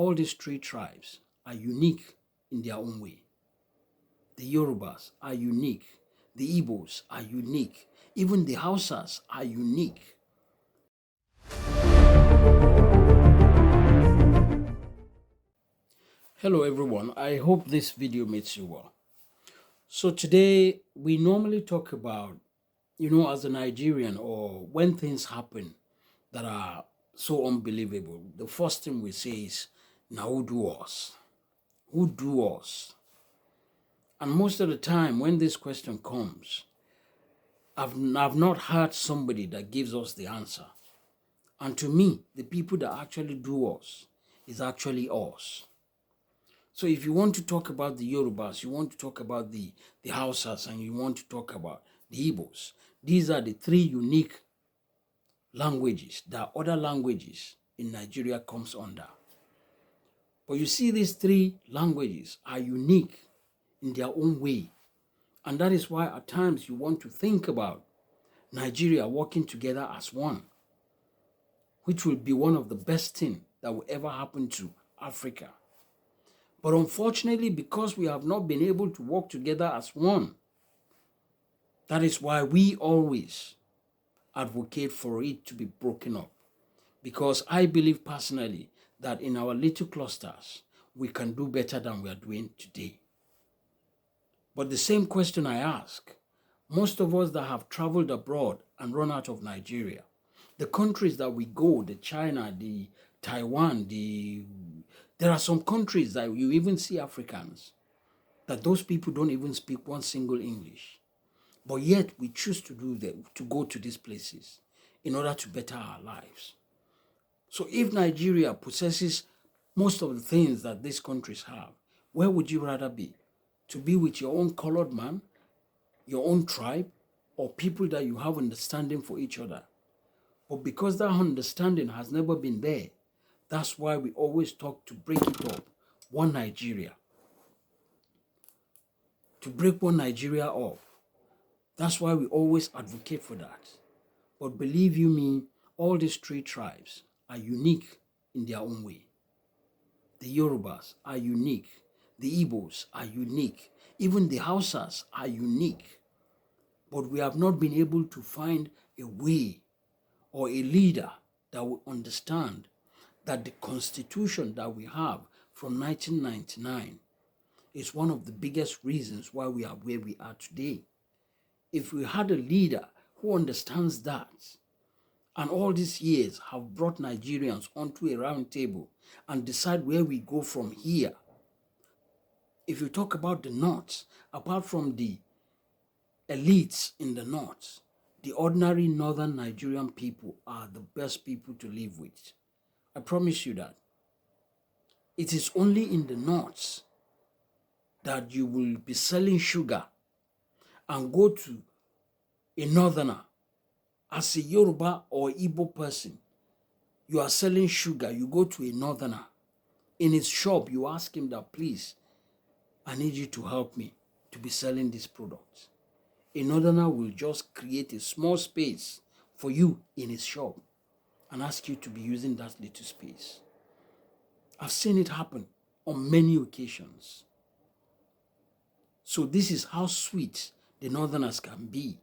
all these three tribes are unique in their own way. The Yorubas are unique. The Igbos are unique. Even the Hausas are unique. Hello everyone, I hope this video makes you well. So today we normally talk about, as a Nigerian, or when things happen that are so unbelievable, the first thing we say is, now who do us? Who do us? And most of the time when this question comes, I've not heard somebody that gives us the answer. And to me, the people that actually do us is actually us. So if you want to talk about the Yorubas, you want to talk about the Hausas, and you want to talk about the Igbos, these are the three unique languages that other languages in Nigeria comes under. But you see, these three languages are unique in their own way. And that is why at times you want to think about Nigeria working together as one, which will be one of the best things that will ever happen to Africa. But unfortunately, because we have not been able to work together as one, that is why we always advocate for it to be broken up. Because I believe personally that in our little clusters, we can do better than we are doing today. But the same question I ask, most of us that have traveled abroad and run out of Nigeria, the countries that we go, the China, the Taiwan, there are some countries that you even see Africans, that those people don't even speak one single English. But yet we choose to go to these places in order to better our lives. So if Nigeria possesses most of the things that these countries have, where would you rather be? To be with your own colored man, your own tribe, or people that you have understanding for each other? But because that understanding has never been there, that's why we always talk to break it up, one Nigeria. To break one Nigeria up. That's why we always advocate for that. But believe you me, all these three tribes are unique in their own way. The Yorubas are unique. The Igbos are unique. Even the Hausas are unique. But we have not been able to find a way or a leader that will understand that the constitution that we have from 1999 is one of the biggest reasons why we are where we are today. If we had a leader who understands that, and all these years have brought Nigerians onto a round table and decide where we go from here. If you talk about the North, apart from the elites in the North, the ordinary northern Nigerian people are the best people to live with. I promise you that. It is only in the North that you will be selling sugar and go to a northerner as a Yoruba or Igbo person. You are selling sugar, you go to a northerner. In his shop, you ask him that, please, I need you to help me to be selling this product. A northerner will just create a small space for you in his shop and ask you to be using that little space. I've seen it happen on many occasions. So this is how sweet the northerners can be.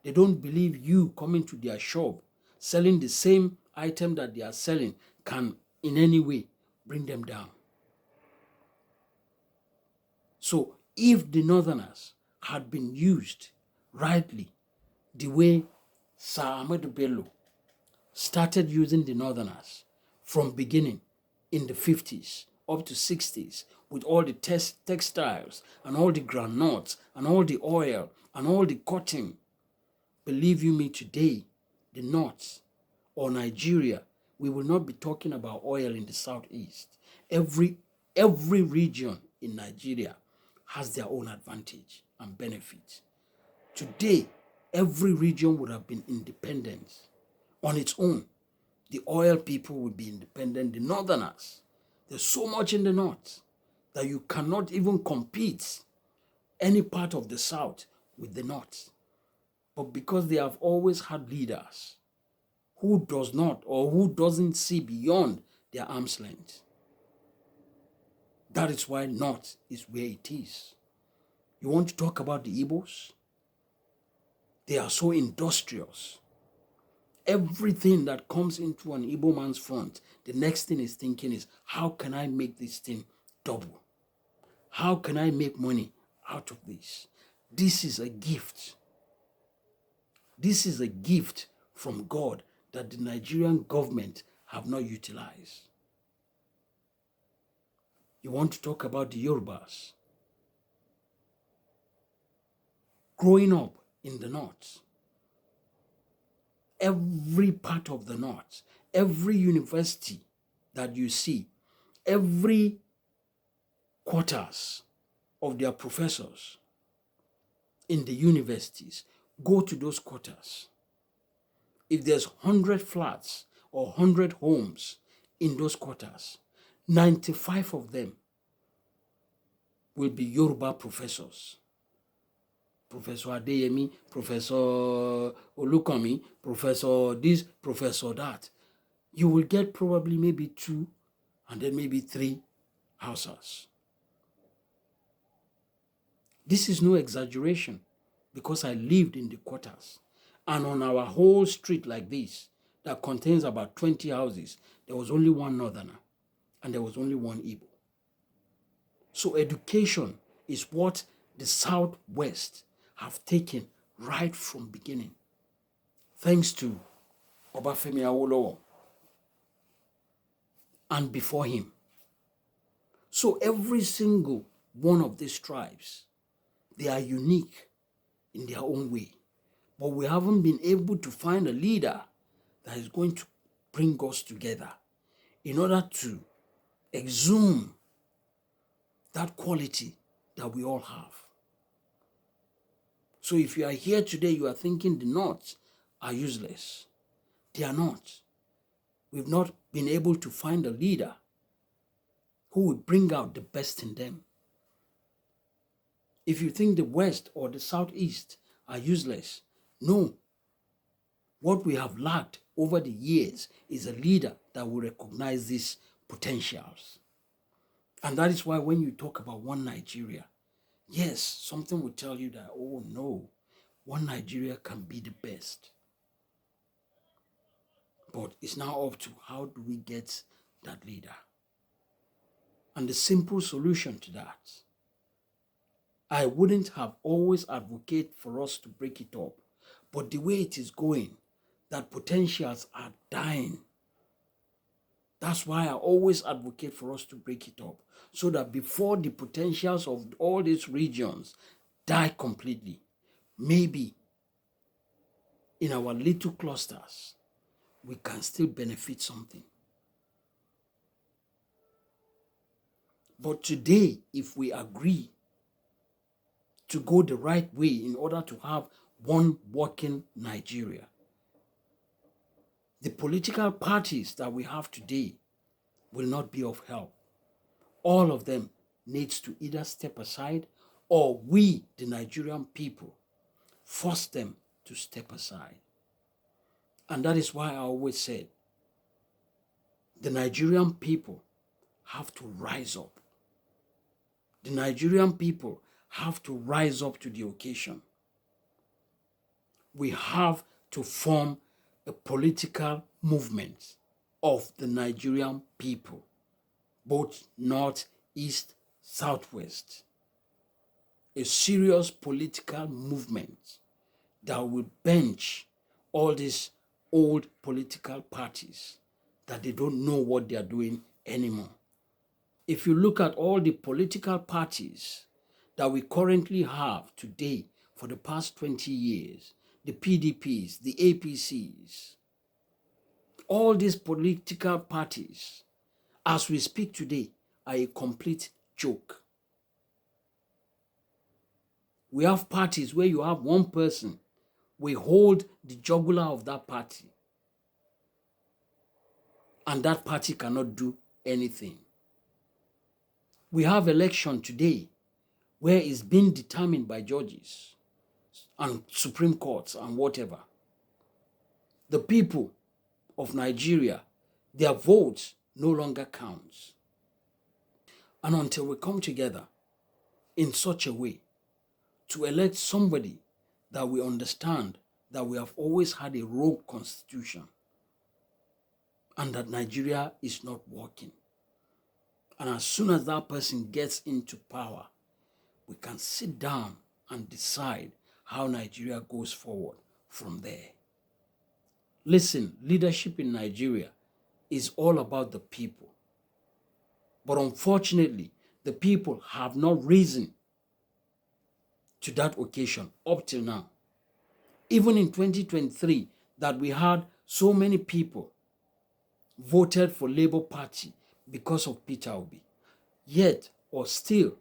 They don't believe you coming to their shop, selling the same item that they are selling can in any way bring them down. So if the northerners had been used rightly, the way Sir Ahmed Bello started using the northerners from beginning in the 50s up to 60s, with all the textiles and all the groundnuts and all the oil and all the cotton, believe you me, today, the North or Nigeria, we will not be talking about oil in the Southeast. Every region in Nigeria has their own advantage and benefit. Today, every region would have been independent on its own. The oil people would be independent, the northerners. There's so much in the North that you cannot even compete any part of the South with the North. But because they have always had leaders who does not or who doesn't see beyond their arm's length, That is why North is where it is. You want to talk about the Igbos? They are so industrious. Everything that comes into an Igbo man's front, the next thing he's thinking is, how can I make this thing double? How can I make money out of this? This is a gift. This is a gift from God that the Nigerian government have not utilized. You want to talk about the Yorubas? Growing up in the North, every part of the North, every university that you see, every quarters of their professors in the universities, go to those quarters. If there's 100 flats or 100 homes in those quarters, 95 of them will be Yoruba professors. Professor Adeyemi, Professor Olukomi, Professor this, Professor that. You will get probably maybe 2 and then maybe 3 houses. This is no exaggeration because I lived in the quarters. And on our whole street like this, that contains about 20 houses, there was only one Northerner and there was only one Igbo. So education is what the Southwest have taken right from beginning. Thanks to Obafemi Awolowo and before him. So every single one of these tribes, they are unique in their own way. But we haven't been able to find a leader that is going to bring us together in order to exhume that quality that we all have. So if you are here today, you are thinking the North are useless. They are not. We've not been able to find a leader who will bring out the best in them. If you think the West or the Southeast are useless, no. What we have lacked over the years is a leader that will recognize these potentials. And that is why when you talk about one Nigeria, yes, something will tell you that, oh no, one Nigeria can be the best. But it's now up to how do we get that leader? And the simple solution to that, I wouldn't have always advocated for us to break it up. But the way it is going, that potentials are dying. That's why I always advocate for us to break it up. So that before the potentials of all these regions die completely, maybe in our little clusters, we can still benefit something. But today, if we agree to go the right way in order to have one working Nigeria, the political parties that we have today will not be of help. All of them needs to either step aside or we, the Nigerian people, force them to step aside. And that is why I always said, the Nigerian people have to rise up. The Nigerian people have to rise up to the occasion. We have to form a political movement of the Nigerian people, both North, East, Southwest. A serious political movement that will bench all these old political parties that they don't know what they are doing anymore. If you look at all the political parties that we currently have today for the past 20 years, the PDPs, the APCs, all these political parties, as we speak today, are a complete joke. We have parties where you have one person, we hold the jugular of that party, and that party cannot do anything. We have election today where it's being determined by judges and Supreme Courts and whatever. The people of Nigeria, their votes no longer counts. And until we come together in such a way to elect somebody that we understand that we have always had a rogue constitution and that Nigeria is not working. And as soon as that person gets into power, we can sit down and decide how Nigeria goes forward from there. Listen, leadership in Nigeria is all about the people. But unfortunately, the people have not risen to that occasion up till now. Even in 2023, that we had so many people voted for Labour Party because of Peter Obi. Yet, or still,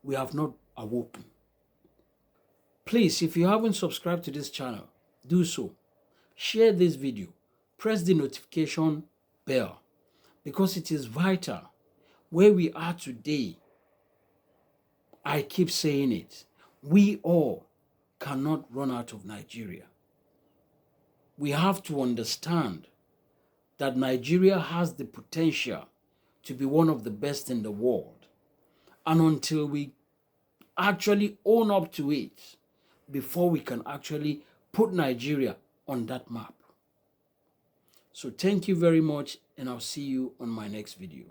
we have not awoken. Please, if you haven't subscribed to this channel, do so. Share this video. Press the notification bell because it is vital. Where we are today, I keep saying it, we all cannot run out of Nigeria. We have to understand that Nigeria has the potential to be one of the best in the world. And until we actually own up to it, before we can actually put Nigeria on that map. So thank you very much, and I'll see you on my next video.